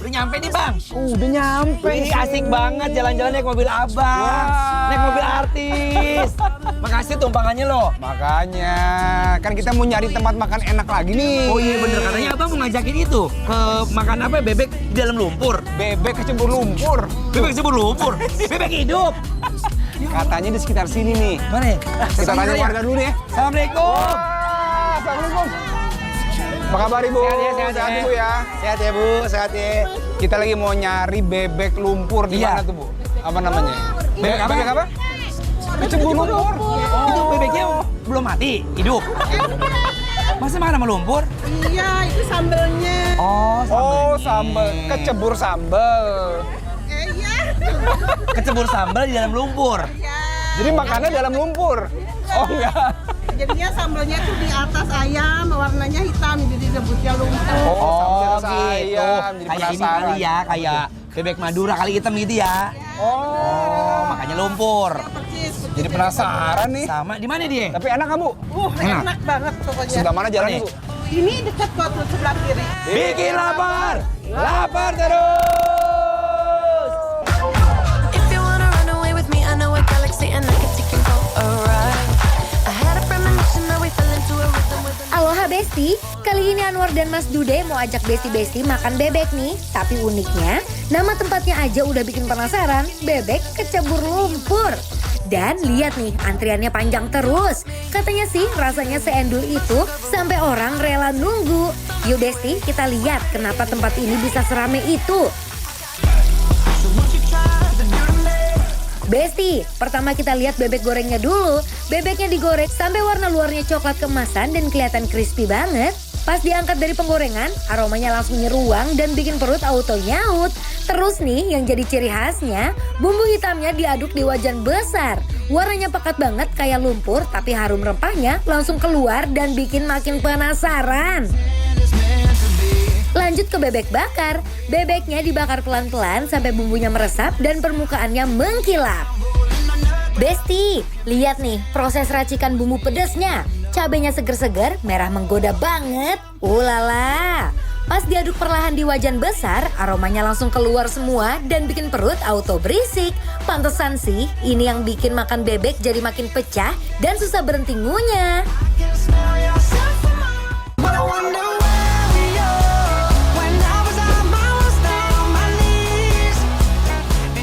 Udah nyampe nih bang. Udah nyampe. Ini asik banget jalan-jalan naik mobil abang. Naik mobil artis. Makasih tumpangannya loh. Makanya, kan kita mau nyari tempat makan enak lagi nih. Oh iya bener, katanya abang mau ngajakin itu. Ke makan apa ya, bebek di dalam lumpur. Bebek kecebur lumpur. Bebek sebelum lumpur. Bebek hidup. Katanya di sekitar sini nih. Mana ya? Kita tanya warga dulu nih. Assalamualaikum. Assalamualaikum. Apa kabar Ibu? Sehat Ibu ya? Sehat ya Bu, sehat ya. Kita lagi mau nyari bebek lumpur di Iya. mana tuh Bu? Apa namanya? Bebek apa? Bebek apa? Kecebur lumpur. Itu bebeknya belum mati, hidup. Masa makan sama lumpur? Iya, itu sambelnya. Oh, sambal. Kecebur sambal. Iya. Kecebur sambal di dalam lumpur. Iya. Jadi makannya dalam lumpur. Oh enggak. Jadinya sambelnya tuh di atas ayam, warnanya hitam, jadi disebutnya lumpur. Oh, sambal gitu. ayam. Jadi Kayak ini penasaran. kali ya, kayak bebek Madura kali hitam gitu ya. Oh, makanya lumpur. Persis. Jadi penasaran nih. Sama, di mana dia? Tapi enak kamu? Enak banget pokoknya. Sebelah mana jalan Mana? Bu? Ini dekat kok tuh sebelah kiri. Bikin lapar, lapar terus. If you wanna run away with me, I know a galaxy and I can take you for a ride. I had a premonition that we fell into a rhythm with Aloha Besti, kali ini Anwar dan Mas Dude mau ajak Besti-Besti makan bebek nih. Tapi uniknya, nama tempatnya aja udah bikin penasaran, bebek kecebur lumpur. Dan lihat nih, antriannya panjang terus. Katanya sih rasanya seendul itu sampai orang rela nunggu. Yuk Besti, kita lihat kenapa tempat ini bisa serame itu. Besti, pertama kita lihat bebek gorengnya dulu. Bebeknya digoreng sampai warna luarnya coklat keemasan dan kelihatan crispy banget. Pas diangkat dari penggorengan, aromanya langsung nyeruang dan bikin perut auto nyaut. Terus nih yang jadi ciri khasnya, bumbu hitamnya diaduk di wajan besar. Warnanya pekat banget kayak lumpur, tapi harum rempahnya langsung keluar dan bikin makin penasaran. Lanjut ke bebek bakar. Bebeknya dibakar pelan-pelan sampai bumbunya meresap dan permukaannya mengkilap. Besti, lihat nih proses racikan bumbu pedasnya. Cabenya seger-seger, merah menggoda banget. Ulala. Pas diaduk perlahan di wajan besar, aromanya langsung keluar semua dan bikin perut auto berisik. Pantesan sih, ini yang bikin makan bebek jadi makin pecah dan susah berhenti ngunyah.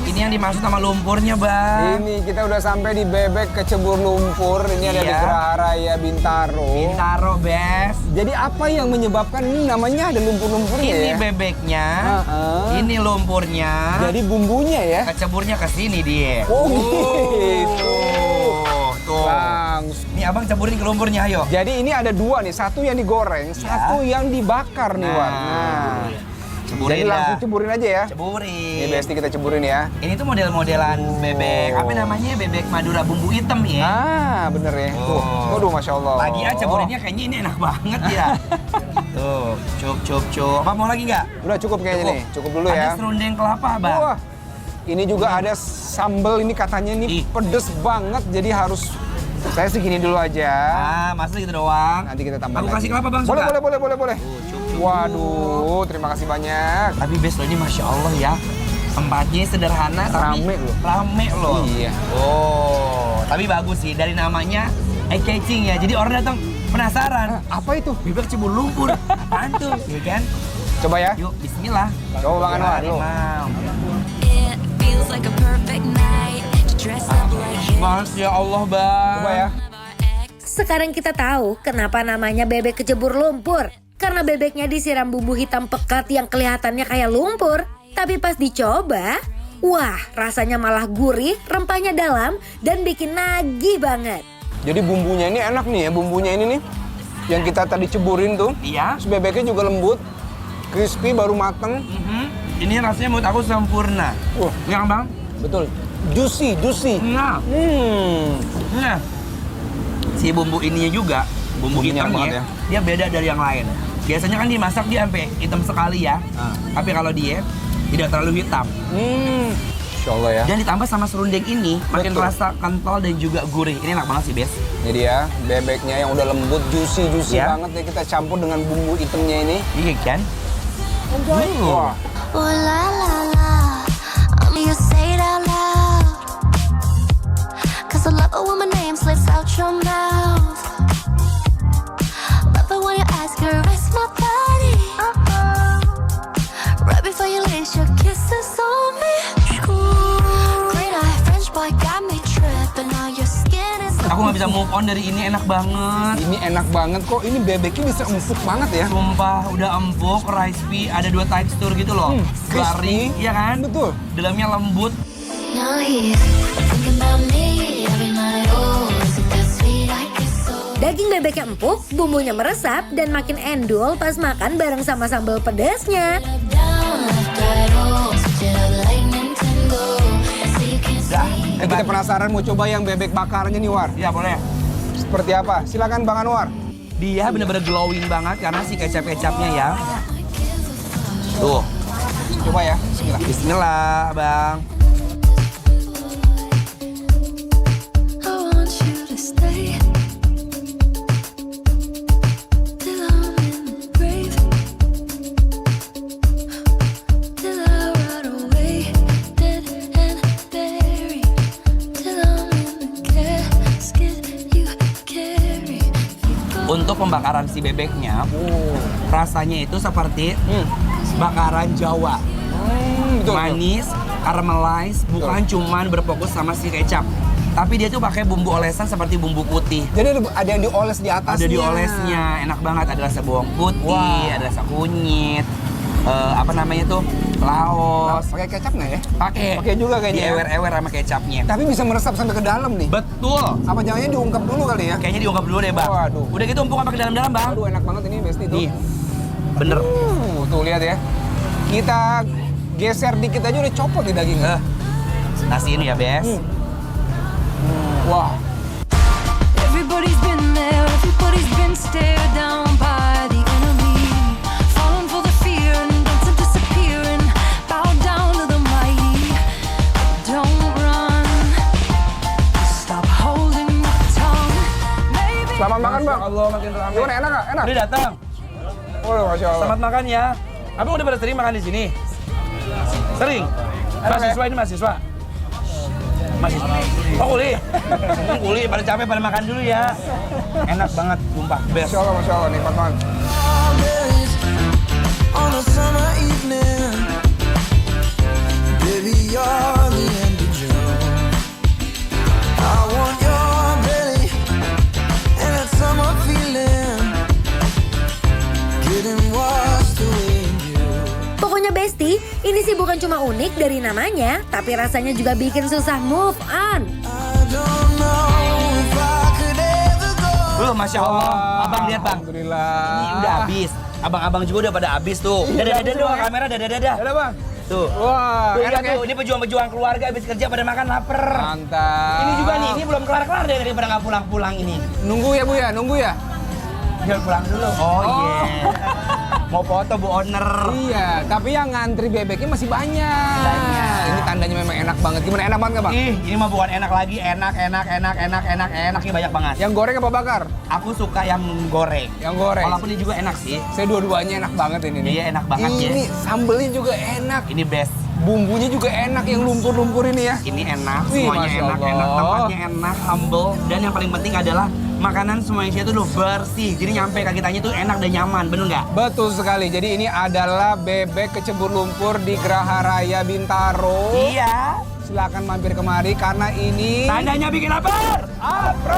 Ini yang dimaksud sama lumpurnya bang. Ini kita udah sampai di bebek kecebur lumpur. Ini ada di Iya. Geraha Raya Bintaro. Bintaro best. Jadi apa yang menyebabkan ini namanya ada lumpur-lumpurnya Ini ya? bebeknya, ini lumpurnya, Jadi bumbunya ya? keceburnya ke sini dia. Oh gitu. Tuh. Langsung. Nih abang ceburin ke lumpurnya ayo. Jadi ini ada dua nih, satu yang digoreng, satu yang dibakar nih War. Nah. Ceburin Jadi lah. langsung ceburin aja ya. Ceburin. Ini Besti kita ceburin ya. Ini tuh model-modelan bebek, apa namanya, bebek Madura bumbu hitam ya. Ah, bener ya. Tuh, waduh Masya Allah. Lagi ya ceburinnya kayaknya ini enak banget ya. Tuh, cup. Apa mau lagi nggak? Udah cukup kayaknya nih, cukup dulu Ada ya. serundeng kelapa bang. Wah, ini juga ada sambal, ini katanya ini Ih. pedes banget, jadi harus saya segini dulu aja. Ah, masa gitu doang. Nanti kita tambah Aku lagi. kasih kelapa bang, Boleh, suka? boleh. Cup. Waduh, terima kasih banyak. Tapi best loh ini Masya Allah ya. Tempatnya sederhana tapi Rame loh. Rame loh. Iya. Oh, tapi bagus sih dari namanya eye-catching ya. Jadi orang datang penasaran. Apa itu? Bebek cebur lumpur. Apaan tuh? Ya kan? Coba ya. Yuk, bismillah. Coba Bang Anwar, Mari, lu. Mam. It feels like a perfect night to dress up like him. Masya Allah, Bang. Coba ya. Sekarang kita tahu kenapa namanya bebek kecebur lumpur. Karena bebeknya disiram bumbu hitam pekat yang kelihatannya kayak lumpur. Tapi pas dicoba, wah rasanya malah gurih, rempahnya dalam, dan bikin nagih banget. Jadi bumbunya ini enak nih ya, bumbunya ini nih. Yang kita tadi ceburin tuh. Iya. Terus bebeknya juga lembut, crispy, baru mateng. Ini rasanya menurut aku sempurna. Wah, Ya, Bang? betul. Juicy. Nah, nah. Si bumbu ininya juga, bumbu Bumbunya hitamnya, banget ya. dia beda dari yang lain. Biasanya kan dimasak dia sampai hitam sekali ya. Ah. Tapi kalau dia tidak terlalu hitam. Masya Allah ya. Dan ditambah sama serundeng ini, makin Betul. rasa kental dan juga gurih. Ini enak banget sih, Bes. Ini dia bebeknya yang udah lembut, juicy Ya. banget nih, kita campur dengan bumbu hitamnya ini. Iya kan? Wah. Oh la la la, you say it out loud. 'Cause I love it when my name slips out your mouth. Love it when you ask her, rest my body. Right before you lace your kisses on me. Green eye French boy got me tripping on your skin is. Aku nggak bisa move on dari ini, enak banget. Ini enak banget kok, ini bebeknya bisa empuk banget ya. Sumpah, udah empuk, crispy, ada 2 tekstur gitu loh. crispy. Garing, iya kan? Betul. Dalamnya lembut. Now he's thinking about me every night. Oh, is it that sweet? I guess so. Daging bebeknya empuk, bumbunya meresap, dan makin endul pas makan bareng sama sambal pedasnya. Down, left, right, oh, switch it up like Nintendo. So you can Dah, Kita penasaran mau coba yang bebek bakarnya nih, War. Ya boleh. Seperti apa? Silakan Bang Anwar. Dia bener-bener glowing banget karena si kecap-kecapnya ya. Tuh, Coba ya. Bismillah. bismillah, Bang. I want you to stay till I'm in the grave, till I rot away, dead and buried, till I'm in the casket you carry. Untuk pembakaran si bebeknya, rasanya itu seperti bakaran Jawa. Betul. Manis, caramelize, bukan cuman berfokus sama si kecap. Tapi dia tuh pakai bumbu olesan seperti bumbu putih. Jadi ada yang dioles di atasnya. Ada diolesnya, enak banget. Ada rasa bawang putih, Wah. ada rasa kunyit, apa namanya tuh, laos. Pakai kecap nggak ya? Pakai. Pakai juga kayaknya ya. Diewer-ewer sama kecapnya. Tapi bisa meresap sampai ke dalam nih. Betul. Apa jangannya diungkap dulu kali ya? Kayaknya diungkap dulu deh, Bang. Waduh. Udah gitu empuk apa ke dalam-dalam, Bang? Aduh, enak banget ini Besti tuh. Nih. Bener. Tuh lihat ya. Kita geser dikit aja udah copot di dagingnya. Nasi ini ya, Bes. Wah. Everybody's been there, everybody's been stared down by the enemy. Falling for the fear and dancing, disappearing, bow down to the mighty. Don't run, stop holding your tongue. Maybe Selamat makan, Bang. Allah, makin ramai. Gimana, enak nggak? Enak? Udah datang. Oh, Masya Allah. Selamat makan ya. Abang udah pada sering makan di sini? Sering? Mahasiswa ini mahasiswa? Mahasiswa? Oh kuli? Kuli, pada capek pada makan dulu ya. Enak banget, sumpah. Best. Masya Allah, nikmat banget. On a summer evening, baby, you're the end of June. I want your belly and that summer feeling, getting washed away in you. Pokoknya Besti, ini sih bukan cuma unik dari namanya, tapi rasanya juga bikin susah move on. I don't know if I could ever go. Masya Allah. Abang lihat, Bang. Alhamdulillah. Ini udah habis. Abang-abang juga udah pada habis tuh. Dadah-dadah dong, kamera dadah-dadah. Ada, Bang. Tuh. Wah, Tuh, enak lihat tuh, ini pejuang-pejuang keluarga habis kerja pada makan lapar. Mantap. Ini juga nih, ini belum kelar-kelar deh daripada nggak pulang-pulang ini. Nunggu ya, Bu ya? Nunggu ya? Biar pulang dulu. Oh iya. Mau foto Bu Owner. Iya, tapi yang ngantri bebeknya masih banyak. Ini tandanya memang enak banget. Gimana, enak banget nggak, Bang? Ih, ini mah bukan enak lagi, enak. Enaknya banyak banget. Yang goreng apa bakar? Aku suka yang goreng. Yang goreng. Walaupun ini juga enak sih. Saya dua-duanya enak banget ini nih. Iya, enak banget ya. Ini sambelnya juga enak. Ini best. Bumbunya juga enak yang lumpur-lumpur ini ya. Ini enak, Wih, semuanya Masya enak, Allah. tempatnya enak, humble, dan yang paling penting adalah makanan semuanya itu loh bersih. Jadi nyampe ke kitanya tuh enak dan nyaman, bener nggak? Betul sekali. Jadi ini adalah bebek kecebur lumpur di Geraha Raya Bintaro. Iya. Silakan mampir kemari karena ini Tandanya bikin lapar. Apro.